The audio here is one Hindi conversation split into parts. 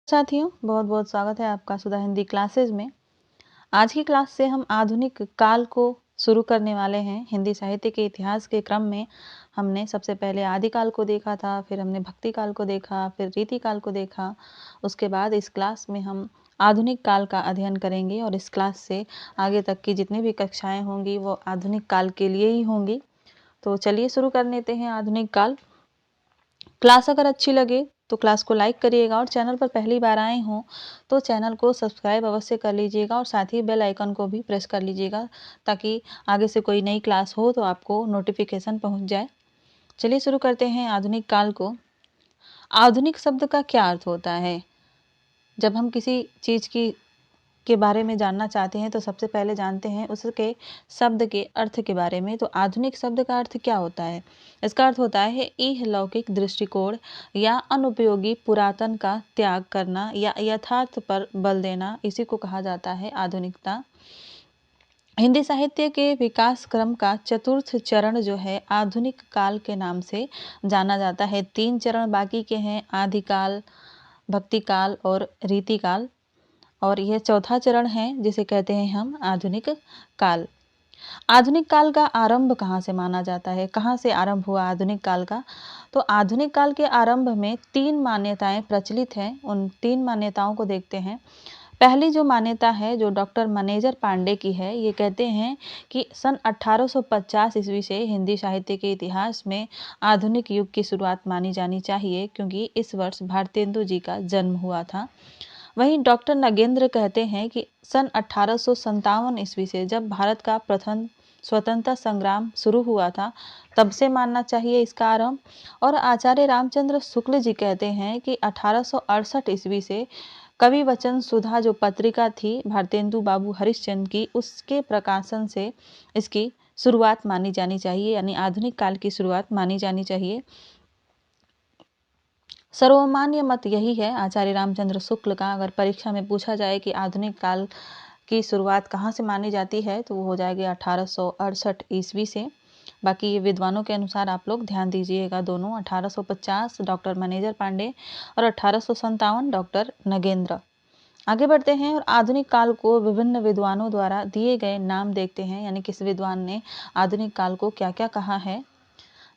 साथियों, बहुत बहुत स्वागत है आपका सुधा हिंदी क्लासेस में। आज की क्लास से हम आधुनिक काल को शुरू करने वाले हैं। हिंदी साहित्य के इतिहास के क्रम में हमने सबसे पहले आदिकाल को देखा था, फिर हमने भक्ति काल को देखा, फिर रीति काल को देखा। उसके बाद इस क्लास में हम आधुनिक काल का अध्ययन करेंगे और इस क्लास से आगे तक की जितनी भी कक्षाएं होंगी वो आधुनिक काल के लिए ही होंगी। तो चलिए शुरू कर लेते हैं आधुनिक काल। क्लास अगर अच्छी लगे तो क्लास को लाइक करिएगा और चैनल पर पहली बार आए हों तो चैनल को सब्सक्राइब अवश्य कर लीजिएगा और साथ ही बेल आइकन को भी प्रेस कर लीजिएगा ताकि आगे से कोई नई क्लास हो तो आपको नोटिफिकेशन पहुंच जाए। चलिए शुरू करते हैं आधुनिक काल को। आधुनिक शब्द का क्या अर्थ होता है? जब हम किसी चीज़ के बारे में जानना चाहते हैं तो सबसे पहले जानते हैं उसके शब्द के अर्थ के बारे में। तो आधुनिक शब्द का अर्थ क्या होता है? इसका अर्थ होता है इहलौकिक दृष्टिकोण या अनुपयोगी पुरातन का त्याग करना या यथार्थ पर बल देना, इसी को कहा जाता है आधुनिकता। हिंदी साहित्य के विकास क्रम का चतुर्थ चरण जो है आधुनिक काल के नाम से जाना जाता है। 3 चरण बाकी के हैं, आदिकाल, भक्ति काल और रीति काल, और यह चौथा चरण है जिसे कहते हैं हम आधुनिक काल। आधुनिक काल का आरंभ कहाँ से माना जाता है? कहाँ से आरंभ हुआ आधुनिक काल का? तो आधुनिक काल के आरंभ में 3 मान्यताएं प्रचलित हैं। उन 3 मान्यताओं को देखते हैं। पहली जो मान्यता है जो डॉक्टर मनेजर पांडे की है, ये कहते हैं कि सन 1850 ईस्वी से हिंदी साहित्य के इतिहास में आधुनिक युग की शुरुआत मानी जानी चाहिए क्योंकि इस वर्ष भारतेंदु जी का जन्म हुआ था। वहीं डॉक्टर नगेंद्र कहते हैं कि सन 1857 ईस्वी से जब भारत का प्रथम स्वतंत्रता संग्राम शुरू हुआ था तब से मानना चाहिए इसका आरंभ। और आचार्य रामचंद्र शुक्ल जी कहते हैं कि 1868 ईस्वी से कवि वचन सुधा जो पत्रिका थी भारतेंदु बाबू हरिश्चंद्र की, उसके प्रकाशन से इसकी शुरुआत मानी जानी चाहिए, यानी आधुनिक काल की शुरुआत मानी जानी चाहिए। सर्वमान्य मत यही है आचार्य रामचंद्र शुक्ल का। अगर परीक्षा में पूछा जाए कि आधुनिक काल की शुरुआत कहाँ से मानी जाती है तो वो हो जाएगी 1868 ईस्वी से। बाकी ये विद्वानों के अनुसार आप लोग ध्यान दीजिएगा दोनों, 1850 डॉक्टर मनेजर पांडे और 1857 डॉक्टर नगेंद्र। आगे बढ़ते हैं और आधुनिक काल को विभिन्न विद्वानों द्वारा दिए गए नाम देखते हैं, यानी किस विद्वान ने आधुनिक काल को क्या क्या कहा है।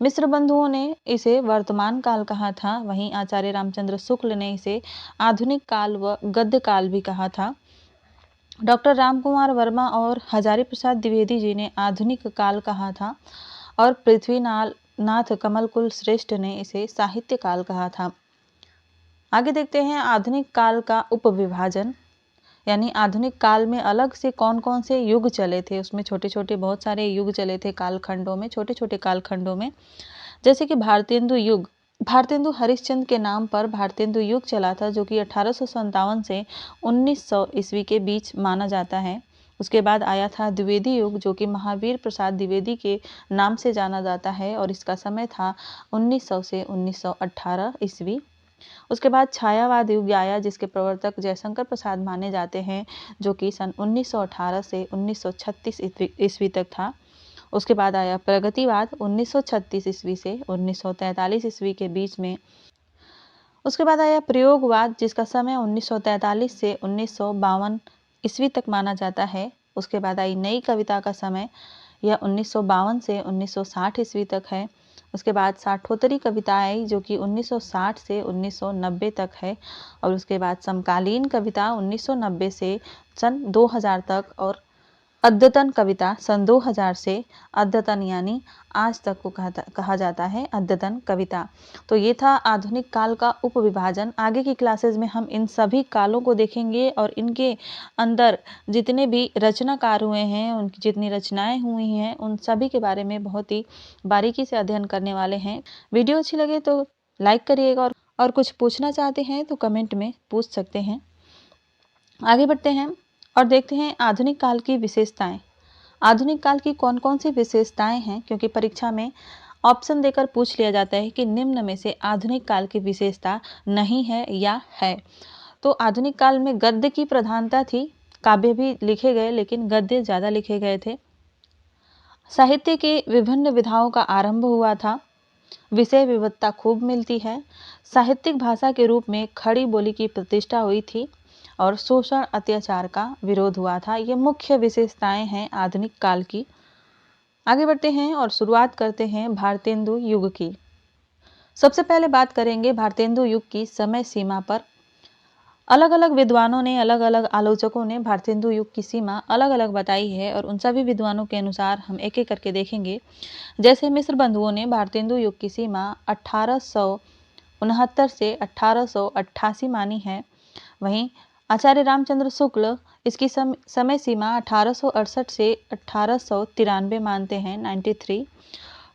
मिश्र बंधुओं ने इसे वर्तमान काल कहा था, वहीं आचार्य रामचंद्र शुक्ल ने इसे आधुनिक काल व गद्य काल भी कहा था। डॉक्टर रामकुमार वर्मा और हजारी प्रसाद द्विवेदी जी ने आधुनिक काल कहा था और पृथ्वीनाथ कमलकुल श्रेष्ठ ने इसे साहित्य काल कहा था। आगे देखते हैं आधुनिक काल का उपविभाजन, यानी आधुनिक काल में अलग से कौन कौन से युग चले थे। उसमें छोटे छोटे बहुत सारे युग चले थे कालखंडों में, छोटे छोटे कालखंडों में। जैसे कि भारतेंदु युग, भारतेंदु हरिश्चंद्र के नाम पर भारतेंदु युग चला था जो कि 1857 से 1900 ईस्वी के बीच माना जाता है। उसके बाद आया था द्विवेदी युग जो कि महावीर प्रसाद द्विवेदी के नाम से जाना जाता है और इसका समय था 1900 से 1918 ईस्वी। उसके बाद छायावाद युग आया जिसके प्रवर्तक जयशंकर प्रसाद माने जाते हैं, जो कि सन 1918 से 1936 ईस्वी तक था। उसके बाद आया प्रगतिवाद 1936 ईस्वी से 1943 ईस्वी के बीच में। उसके बाद आया प्रयोगवाद जिसका समय 1943 से 1952 ईस्वी तक माना जाता है। उसके बाद आई नई कविता का समय, यह 1952 से 1960 ईस्वी तक है। उसके बाद साठोत्तरी कविता आई जो कि 1960 से 1990 तक है। और उसके बाद समकालीन कविता 1990 से सन 2000 तक और अद्यतन कविता सन 2000 से अद्यतन यानी आज तक को कहा जाता है अद्यतन कविता। तो ये था आधुनिक काल का उपविभाजन। आगे की क्लासेस में हम इन सभी कालों को देखेंगे और इनके अंदर जितने भी रचनाकार हुए हैं, उनकी जितनी रचनाएं हुई हैं, उन सभी के बारे में बहुत ही बारीकी से अध्ययन करने वाले हैं। वीडियो अच्छी लगे तो लाइक करिएगा और कुछ पूछना चाहते हैं तो कमेंट में पूछ सकते हैं। आगे बढ़ते हैं और देखते हैं आधुनिक काल की विशेषताएं। आधुनिक काल की कौन कौन सी विशेषताएं हैं, क्योंकि परीक्षा में ऑप्शन देकर पूछ लिया जाता है कि निम्न में से आधुनिक काल की विशेषता नहीं है या है। तो आधुनिक काल में गद्य की प्रधानता थी, काव्य भी लिखे गए लेकिन गद्य ज़्यादा लिखे गए थे। साहित्य के विभिन्न विधाओं का आरंभ हुआ था। विषय विविधता खूब मिलती है, साहित्यिक भाषा के रूप में खड़ी बोली की प्रतिष्ठा हुई थी और शोषण अत्याचार का विरोध हुआ था। ये मुख्य विशेषताएं हैं आधुनिक काल की। आगे बढ़ते हैं और शुरुआत करते हैं भारतेंदु युग की। सबसे पहले बात करेंगे भारतेंदु युग की समय सीमा पर। अलग अलग विद्वानों ने, अलग अलग आलोचकों ने भारतेंदु युग की सीमा अलग अलग बताई है और उन सभी विद्वानों के अनुसार हम एक एक करके देखेंगे। जैसे मिस्र बंधुओं ने भारतेंदु युग की सीमा 1869 से 1888 मानी है। वहीं आचार्य रामचंद्र शुक्ल इसकी समय सीमा 1868 से 1893 मानते हैं, 93।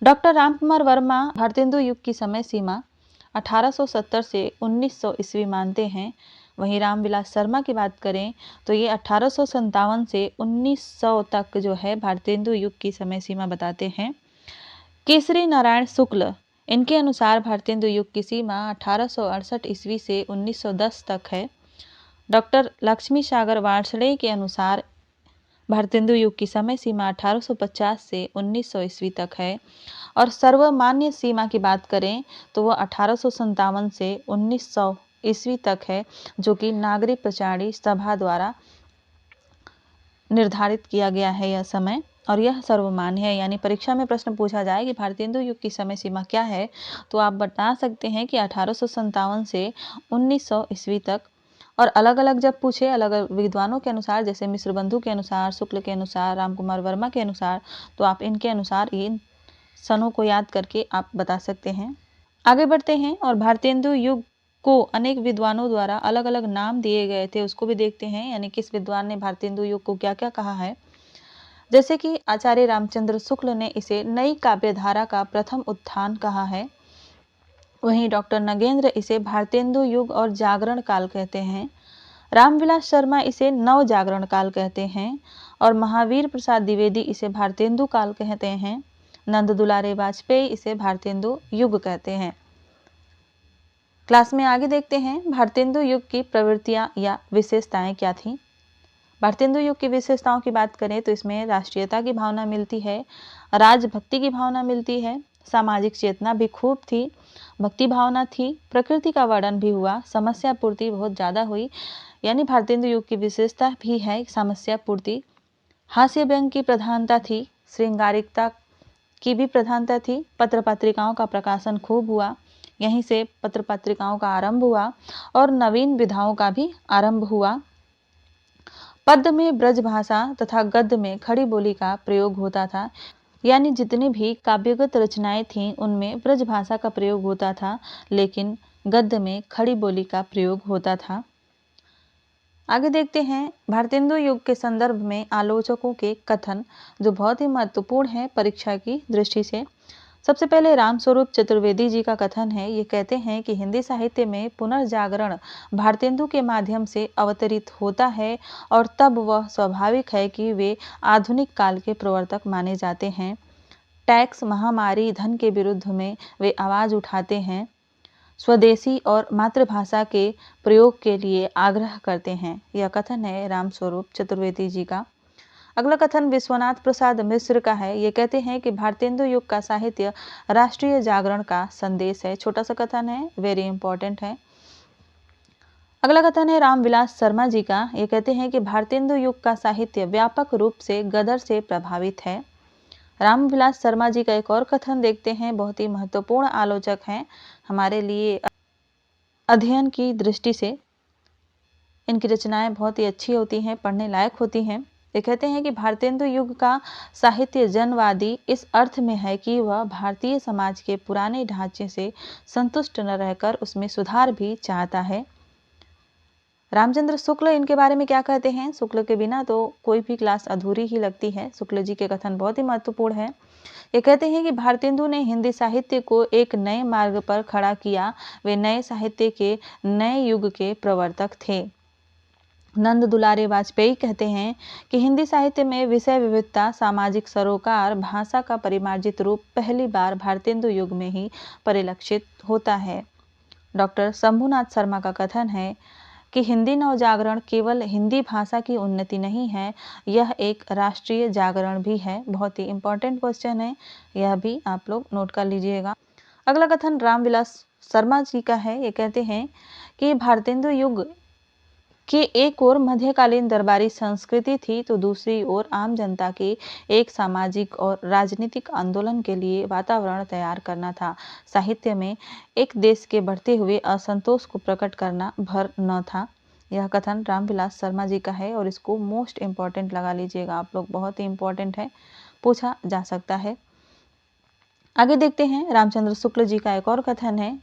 डॉक्टर रामकुमार वर्मा भारतेंदु युग की समय सीमा 1870 से 1900 ईस्वी मानते हैं। वहीं रामविलास शर्मा की बात करें तो ये 1857 से 1900 तक जो है भारतेंदु युग की समय सीमा बताते हैं। केसरी नारायण शुक्ल इनके अनुसार भारतेंदु युग की सीमा 1868 ईस्वी से 1910 तक है। डॉक्टर लक्ष्मी सागर वार्ष्णेय के अनुसार भारतेंदु युग की समय सीमा 1850 से 1900 ईस्वी तक है और सर्वमान्य सीमा की बात करें तो वह 1857 से 1900 ईस्वी तक है, जो कि नागरिक प्रचारी सभा द्वारा निर्धारित किया गया है यह समय, और यह सर्वमान्य है। यानी परीक्षा में प्रश्न पूछा जाए कि भारतेंदु युग की समय सीमा क्या है, तो आप बता सकते हैं कि 1857 से 1900 ईस्वी तक। और अलग अलग जब पूछे अलग अलग विद्वानों के अनुसार, जैसे मिश्र बंधु के अनुसार, शुक्ल के अनुसार, रामकुमार वर्मा के अनुसार, तो आप इनके अनुसार इन सनों को याद करके आप बता सकते हैं। आगे बढ़ते हैं और भारतेंदु युग को अनेक विद्वानों द्वारा अलग अलग नाम दिए गए थे, उसको भी देखते हैं। यानी किस विद्वान ने भारतेंदु युग को क्या क्या कहा है। जैसे कि आचार्य रामचंद्र शुक्ल ने इसे नई काव्यधारा का प्रथम उत्थान कहा है। वहीं डॉक्टर नगेंद्र इसे भारतेंदु युग और जागरण काल कहते हैं। रामविलास शर्मा इसे नव जागरण काल कहते हैं और महावीर प्रसाद द्विवेदी इसे भारतेंदु काल कहते हैं। नंद दुलारे वाजपेयी इसे भारतेंदु युग कहते हैं। क्लास में आगे देखते हैं भारतेंदु युग की प्रवृत्तियां या विशेषताएं क्या थीं। भारतेंदु युग की विशेषताओं की बात करें तो इसमें राष्ट्रीयता की भावना मिलती है, राजभक्ति की भावना मिलती है, सामाजिक चेतना भी खूब थी, भक्ति भावना थी, प्रकृति का वर्णन भी हुआ, समस्या पूर्ति बहुत ज़्यादा हुई। यानी भारतेंदु युग की विशेषता भी है समस्या पूर्ति। हास्य व्यंग की प्रधानता थी, श्रृंगारिकता की भी प्रधानता थी, पत्र पत्रिकाओं का प्रकाशन खूब हुआ, यहीं से पत्र पत्रिकाओं का आरंभ हुआ और नवीन विधाओं का भी आरंभ हुआ। पद्य में ब्रज भाषा तथा गद्य में खड़ी बोली का प्रयोग होता था। यानी जितनी भी काव्यगत रचनाएं थीं उनमें ब्रज भाषा का प्रयोग होता था, लेकिन गद्य में खड़ी बोली का प्रयोग होता था। आगे देखते हैं भारतेंदु युग के संदर्भ में आलोचकों के कथन, जो बहुत ही महत्वपूर्ण है परीक्षा की दृष्टि से। सबसे पहले रामस्वरूप चतुर्वेदी जी का कथन है। ये कहते हैं कि हिंदी साहित्य में पुनर्जागरण भारतेंदु के माध्यम से अवतरित होता है और तब वह स्वाभाविक है कि वे आधुनिक काल के प्रवर्तक माने जाते हैं। टैक्स, महामारी, धन के विरुद्ध में वे आवाज उठाते हैं, स्वदेशी और मातृभाषा के प्रयोग के लिए आग्रह करते हैं। यह कथन है रामस्वरूप चतुर्वेदी जी का। अगला कथन विश्वनाथ प्रसाद मिश्र का है। ये कहते हैं कि भारतेंदु युग का साहित्य राष्ट्रीय जागरण का संदेश है। छोटा सा कथन है, वेरी इंपॉर्टेंट है। अगला कथन है रामविलास शर्मा जी का। ये कहते हैं कि भारतेंदु युग का साहित्य व्यापक रूप से गदर से प्रभावित है। रामविलास शर्मा जी का एक और कथन देखते हैं, बहुत ही महत्वपूर्ण आलोचक हैं हमारे लिए अध्ययन की दृष्टि से। इनकी रचनाएं बहुत ही अच्छी होती हैं, पढ़ने लायक होती हैं। ये कहते हैं कि भारतेंदु युग का साहित्य जनवादी इस अर्थ में है कि वह भारतीय समाज के पुराने ढांचे से संतुष्ट न रहकर उसमें सुधार भी चाहता है। रामचंद्र शुक्ल इनके बारे में क्या कहते हैं? शुक्ल के बिना तो कोई भी क्लास अधूरी ही लगती है। शुक्ल जी के कथन बहुत ही महत्वपूर्ण है। ये कहते हैं कि भारतेंदु ने हिंदी साहित्य को एक नए मार्ग पर खड़ा किया। वे नए साहित्य के नए युग के प्रवर्तक थे। नंद दुलारे वाजपेयी कहते हैं कि हिंदी साहित्य में विषय विविधता, सामाजिक सरोकार, भाषा का परिमार्जित रूप पहली बार भारतेंदु युग में ही परिलक्षित होता है। डॉक्टर शंभुनाथ शर्मा का कथन है कि हिंदी नवजागरण केवल हिंदी भाषा की उन्नति नहीं है, यह एक राष्ट्रीय जागरण भी है। बहुत ही इंपॉर्टेंट क्वेश्चन है, यह भी आप लोग नोट कर लीजिएगा। अगला कथन रामविलास शर्मा जी का है। ये कहते हैं कि भारतेंदु युग कि एक ओर मध्यकालीन दरबारी संस्कृति थी तो दूसरी ओर आम जनता के एक सामाजिक और राजनीतिक आंदोलन के लिए वातावरण तैयार करना था। साहित्य में एक देश के बढ़ते हुए असंतोष को प्रकट करना भर न था। यह कथन रामविलास शर्मा जी का है और इसको मोस्ट इम्पॉर्टेंट लगा लीजिएगा आप लोग, बहुत ही इम्पॉर्टेंट है, पूछा जा सकता है। आगे देखते हैं रामचंद्र शुक्ल जी का एक और कथन है।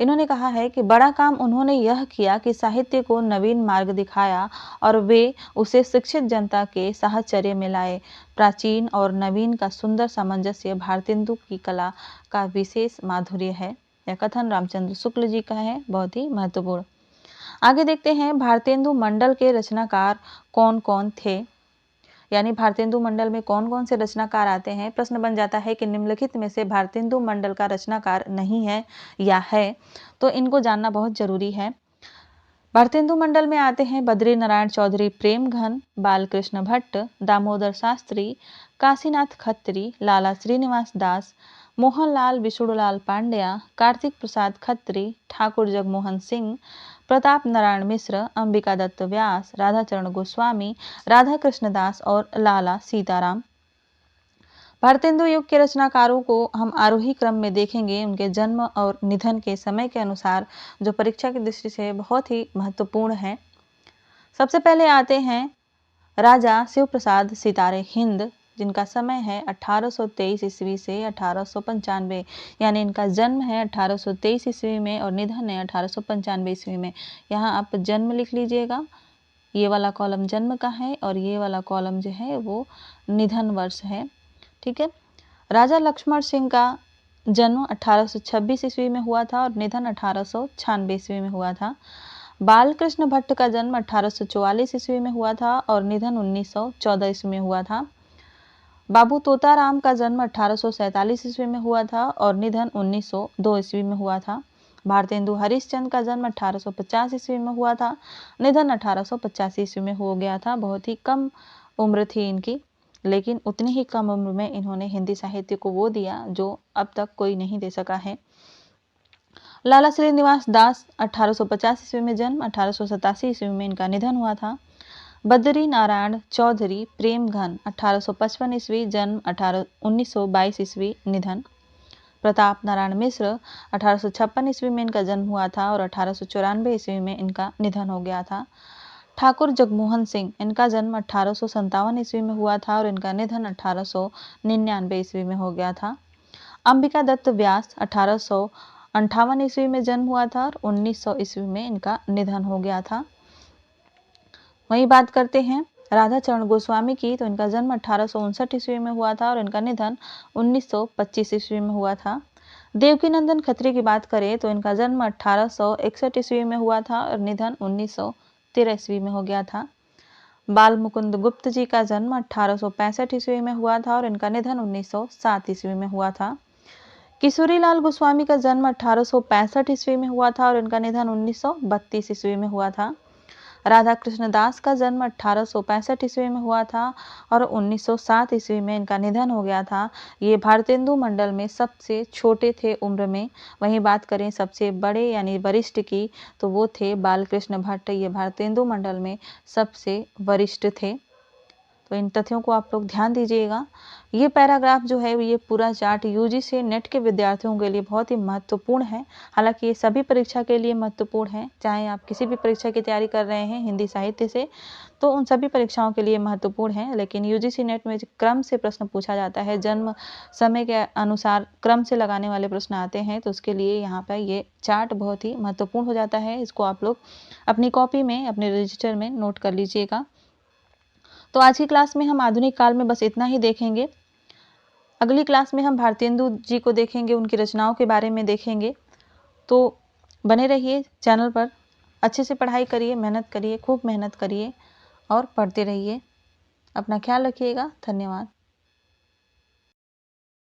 इन्होंने कहा है कि बड़ा काम उन्होंने यह किया कि साहित्य को नवीन मार्ग दिखाया और वे उसे शिक्षित जनता के साहचर्य में लाए। प्राचीन और नवीन का सुंदर सामंजस्य भारतेंदु की कला का विशेष माधुर्य है। यह कथन रामचंद्र शुक्ल जी का है, बहुत ही महत्वपूर्ण। आगे देखते हैं भारतेंदु मंडल के रचनाकार कौन कौन थे, यानी भारतेंदु मंडल में कौन कौन से रचनाकार आते हैं। प्रश्न बन जाता है कि निम्नलिखित में से भारतेंदु मंडल का रचनाकार नहीं है या है, तो इनको जानना बहुत जरूरी है। भारतेंदु मंडल में आते हैं बद्री नारायण चौधरी प्रेमघन, बालकृष्ण भट्ट, दामोदर शास्त्री, काशीनाथ खत्री, लाला श्रीनिवास दास, मोहनलाल विष्णुलाल पांड्या, कार्तिक प्रसाद खत्री, ठाकुर जगमोहन सिंह, प्रताप नारायण मिश्र, अंबिका दत्त व्यास, राधाचरण गोस्वामी, राधा कृष्ण दास और लाला सीताराम। भारतेंदु युग के रचनाकारों को हम आरोही क्रम में देखेंगे, उनके जन्म और निधन के समय के अनुसार, जो परीक्षा की दृष्टि से बहुत ही महत्वपूर्ण है। सबसे पहले आते हैं राजा शिव प्रसाद सितारे हिंद, जिनका समय है 1823 ईस्वी से 1895, यानी इनका जन्म है 1823 ईस्वी में और निधन है 1895 ईस्वी में। यहाँ आप जन्म लिख लीजिएगा, ये वाला कॉलम जन्म का है और ये वाला कॉलम जो है वो निधन वर्ष है, ठीक है। राजा लक्ष्मण सिंह का जन्म 1826 ईस्वी में हुआ था और निधन 1896 ईस्वी में हुआ था। बालकृष्ण भट्ट का जन्म 1844 ईस्वी में हुआ था और निधन 1914 ईस्वी में हुआ था। बाबू तोताराम का जन्म 1847 ईस्वी में हुआ था और निधन 1902 ईस्वी में हुआ था। भारतेंदु हरिश्चंद्र का जन्म 1850 ईस्वी में हुआ था, निधन 1885 ईस्वी में हो गया था। बहुत ही कम उम्र थी इनकी, लेकिन उतनी ही कम उम्र में इन्होंने हिंदी साहित्य को वो दिया जो अब तक कोई नहीं दे सका है। लाला श्रीनिवास दास 1850 ईस्वी में जन्म, 1887 ईस्वी में इनका निधन हुआ था। बद्री नारायण चौधरी प्रेमघन 1855 ईस्वी जन्म, 1922 ईस्वी निधन। प्रताप नारायण मिश्र 1856 ईस्वी में इनका जन्म हुआ था और 1894 ईस्वी में इनका निधन हो गया था। ठाकुर जगमोहन सिंह, इनका जन्म 1857 ईस्वी में हुआ था और इनका निधन 1899 ईस्वी में हो गया था। अंबिका दत्त व्यास 1858 ईस्वी में जन्म हुआ था और 1900 ईस्वी में इनका निधन हो गया था। वही बात करते हैं राधाचरण गोस्वामी की, तो इनका जन्म 1859 ईस्वी में हुआ था और इनका निधन 1925 ईस्वी में हुआ था। देवकीनंदन खत्री की बात करें तो इनका जन्म 1861 ईस्वी में हुआ था और निधन 1913 ईस्वी में हो गया था। बाल मुकुंद गुप्त जी का जन्म 1865 ईस्वी में हुआ था और इनका निधन 1907 ईस्वी में हुआ था। किशोरीलाल गोस्वामी का जन्म 1865 ईस्वी में हुआ था और इनका निधन 1932 ईस्वी में हुआ था। राधा कृष्ण दास का जन्म 1865 ईस्वी में हुआ था और 1907 ईस्वी में इनका निधन हो गया था। ये भारतेंदु मंडल में सबसे छोटे थे उम्र में। वहीं बात करें सबसे बड़े यानी वरिष्ठ की, तो वो थे बालकृष्ण भट्ट, ये भारतेंदु मंडल में सबसे वरिष्ठ थे। तो इन तथ्यों को आप लोग ध्यान दीजिएगा। ये पैराग्राफ जो है ये पूरा चार्ट यूजीसी नेट के विद्यार्थियों के लिए बहुत ही महत्वपूर्ण है। हालांकि ये सभी परीक्षा के लिए महत्वपूर्ण है, चाहे आप किसी भी परीक्षा की तैयारी कर रहे हैं हिंदी साहित्य से, तो उन सभी परीक्षाओं के लिए महत्वपूर्ण है। लेकिन यूजीसी नेट में क्रम से प्रश्न पूछा जाता है, जन्म समय के अनुसार क्रम से लगाने वाले प्रश्न आते हैं, तो उसके लिए यहाँ पर ये चार्ट बहुत ही महत्वपूर्ण हो जाता है। इसको आप लोग अपनी कॉपी में, अपने रजिस्टर में नोट कर लीजिएगा। तो आज की क्लास में हम आधुनिक काल में बस इतना ही देखेंगे। अगली क्लास में हम भारतेंदु जी को देखेंगे, उनकी रचनाओं के बारे में देखेंगे। तो बने रहिए चैनल पर, अच्छे से पढ़ाई करिए, मेहनत करिए, खूब मेहनत करिए और पढ़ते रहिए। अपना ख्याल रखिएगा। धन्यवाद।